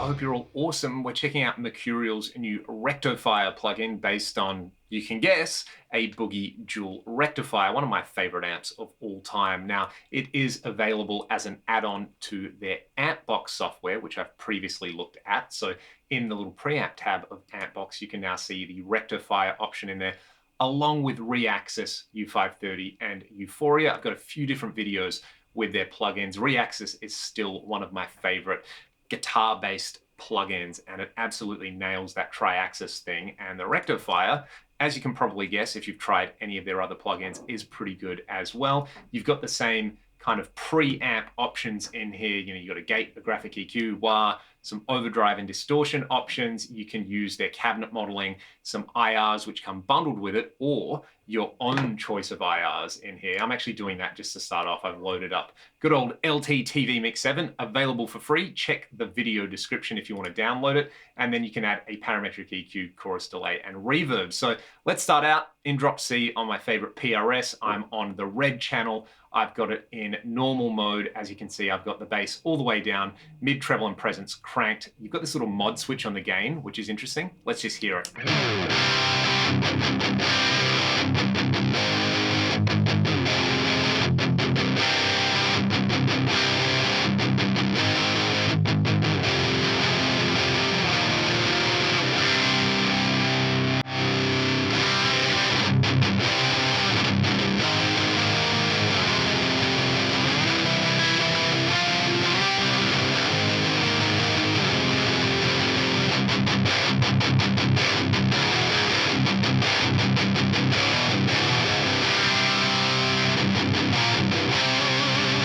I hope you're all awesome. We're checking out Mercuriall's new RECTOFIRE plugin based on, you can guess, a Boogie Dual Rectifier, one of my favorite amps of all time. Now, it is available as an add-on to their AmpBox software, which I've previously looked at. So in the little preamp tab of AmpBox, you can now see the RECTOFIRE option in there, along with Reaccess, U530, and Euphoria. I've got a few different videos with their plugins. Reaccess is still one of my favorite guitar-based plugins, and it absolutely nails that tri-axis thing. And the RECTOFIRE, as you can probably guess if you've tried any of their other plugins, is pretty good as well. You've got the same kind of pre-amp options in here. You know, you've got a gate, a graphic EQ, wah, some overdrive and distortion options. You can use their cabinet modeling, some IRs which come bundled with it, or your own choice of IRs in here. I'm actually doing that just to start off. I've loaded up good old LT TV Mix 7, available for free. Check the video description if you want to download it. And then you can add a parametric EQ, chorus delay, and reverb. So let's start out in drop C on my favorite PRS. I'm on the red channel. I've got it in normal mode. As you can see, I've got the bass all the way down, mid, treble, and presence cranked. You've got this little mod switch on the gain, which is interesting. Let's just hear it.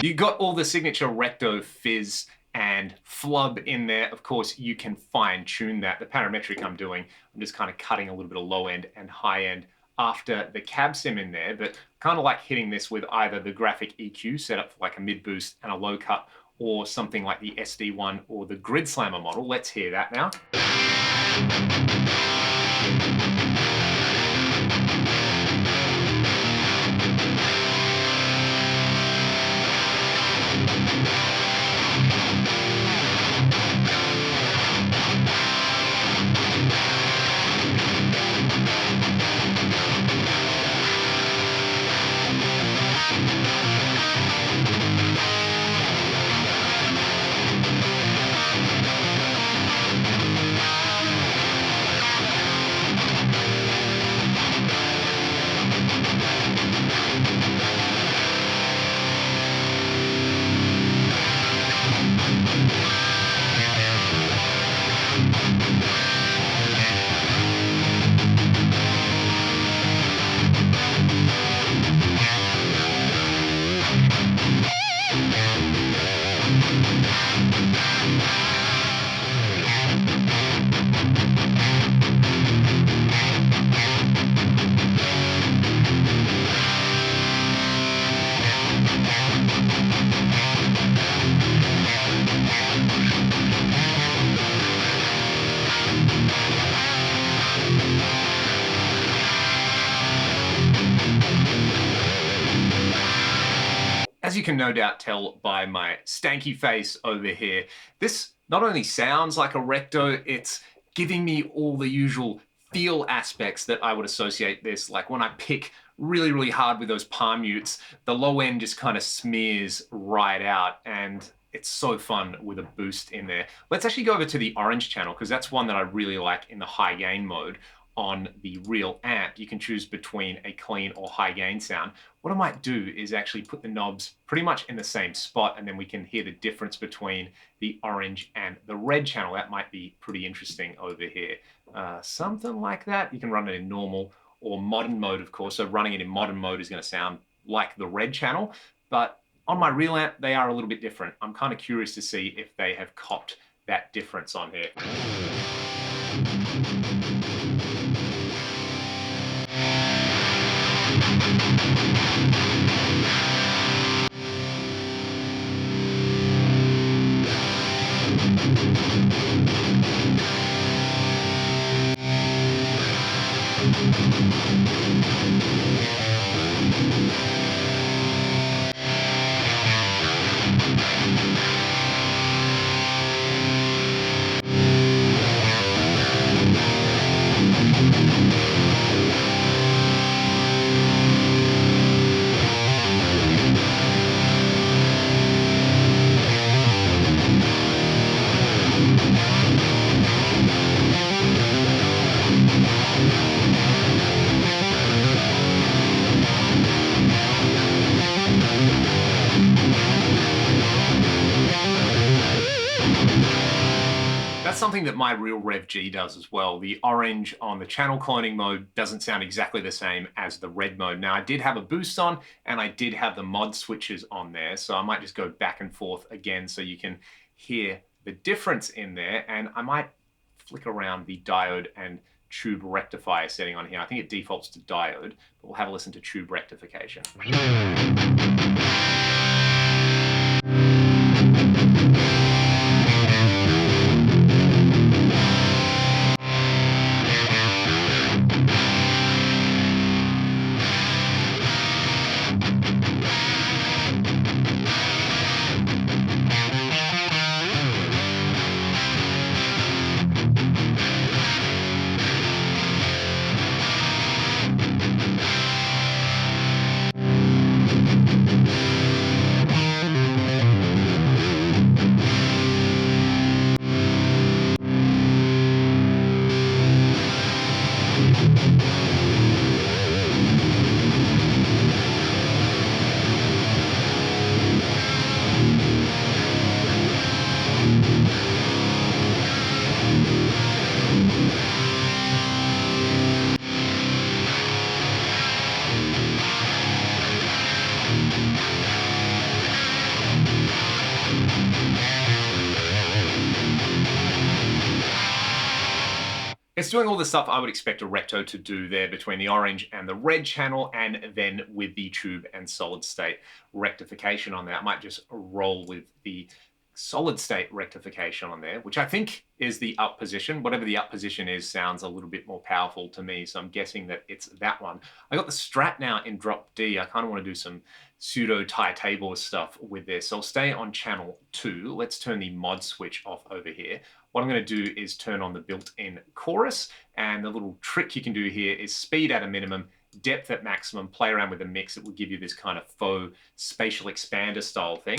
You got all the signature recto fizz and flub in there. Of course, you can fine tune that. The parametric I'm doing, I'm just kind of cutting a little bit of low end and high end after the cab sim in there, but kind of like hitting this with either the graphic EQ set up for like a mid boost and a low cut, or something like the SD1 or the Grid Slammer model. Let's hear that now. As you can no doubt tell by my stanky face over here, this not only sounds like a recto, it's giving me all the usual feel aspects that I would associate this. Like when I pick really, really hard with those palm mutes, the low end just kind of smears right out, and it's so fun with a boost in there. Let's actually go over to the orange channel, because that's one that I really like in the high gain mode. On the real amp, you can choose between a clean or high gain sound. What I might do is actually put the knobs pretty much in the same spot, and then we can hear the difference between the orange and the red channel. That might be pretty interesting over here. Something like that. You can run it in normal or modern mode, of course. So running it in modern mode is going to sound like the red channel, but on my real amp, they are a little bit different. I'm kind of curious to see if they have copped that difference on here. something that my Real Rev G does as well. The orange on the channel cloning mode doesn't sound exactly the same as the red mode. Now I did have a boost on and I did have the mod switches on there. So I might just go back and forth again so you can hear the difference in there. And I might flick around the diode and tube rectifier setting on here. I think it defaults to diode, but we'll have a listen to tube rectification. It's doing all the stuff I would expect a Recto to do there between the orange and the red channel, and then with the tube and solid state rectification on there. I might just roll with the solid state rectification on there, which I think is the up position. Whatever the up position is sounds a little bit more powerful to me, so I'm guessing that it's that one. I got the Strat now in drop D. I kind of want to do some pseudo tie-table stuff with this. So I'll stay on channel 2. Let's turn the mod switch off over here. What I'm going to do is turn on the built-in chorus, and the little trick you can do here is speed at a minimum, depth at maximum, play around with the mix. It will give you this kind of faux spatial expander style thing.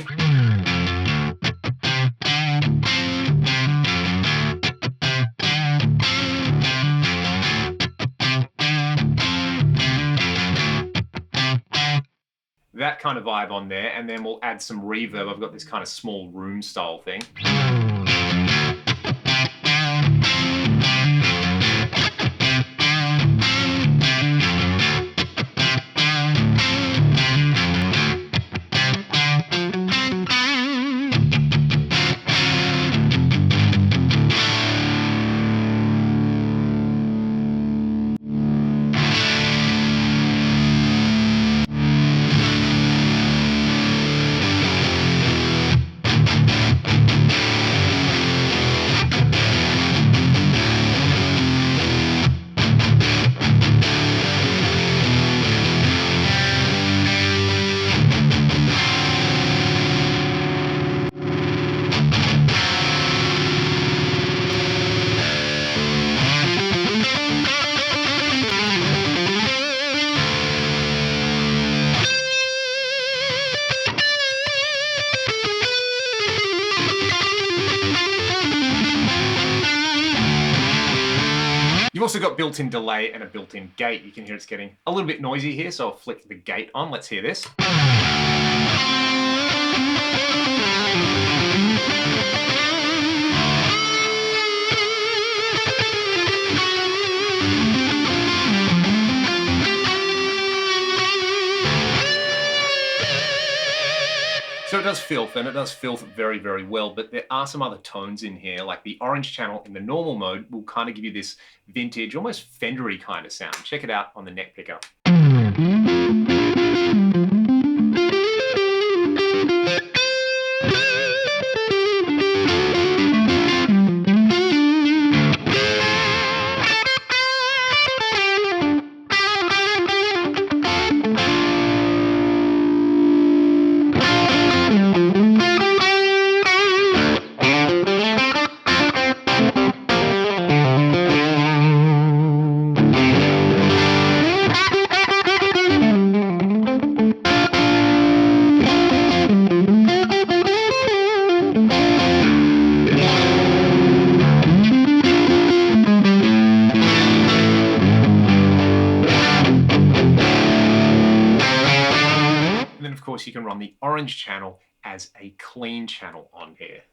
That kind of vibe on there, and then we'll add some reverb. I've got this kind of small room style thing. You've also got built-in delay and a built-in gate. You can hear it's getting a little bit noisy here, so I'll flick the gate on. Let's hear this. So it does filth, and it does filth very, very well, but there are some other tones in here, like the orange channel in the normal mode will kind of give you this vintage, almost Fender-y kind of sound. Check it out on the neck pickup. Of course, you can run the orange channel as a clean channel on here.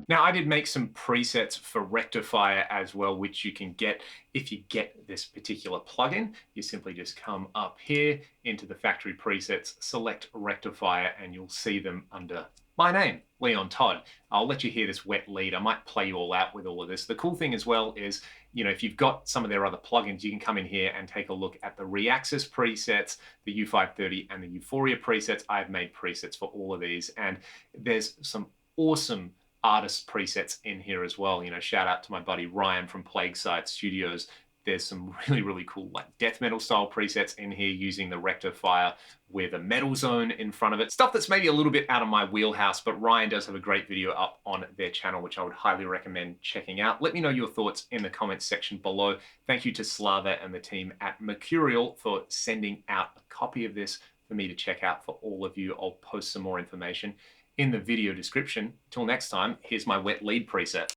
Now, I did make some presets for Rectifier as well, which you can get if you get this particular plugin. You simply just come up here into the factory presets, select Rectifier, and you'll see them under my name, Leon Todd. I'll let you hear this wet lead. I might play you all out with all of this. The cool thing as well is, you know, if you've got some of their other plugins, you can come in here and take a look at the Reaxis presets, the U530 and the Euphoria presets. I've made presets for all of these, and there's some awesome artist presets in here as well. You know, shout out to my buddy Ryan from Plague Site Studios. There's some really cool like death metal style presets in here using the Rectifier with a metal zone in front of it. Stuff that's maybe a little bit out of my wheelhouse, but Ryan does have a great video up on their channel, which I would highly recommend checking out. Let me know your thoughts in the comments section below. Thank you to Slava and the team at Mercuriall for sending out a copy of this for me to check out for all of you. I'll post some more information in the video description. Till next time, here's my wet lead preset.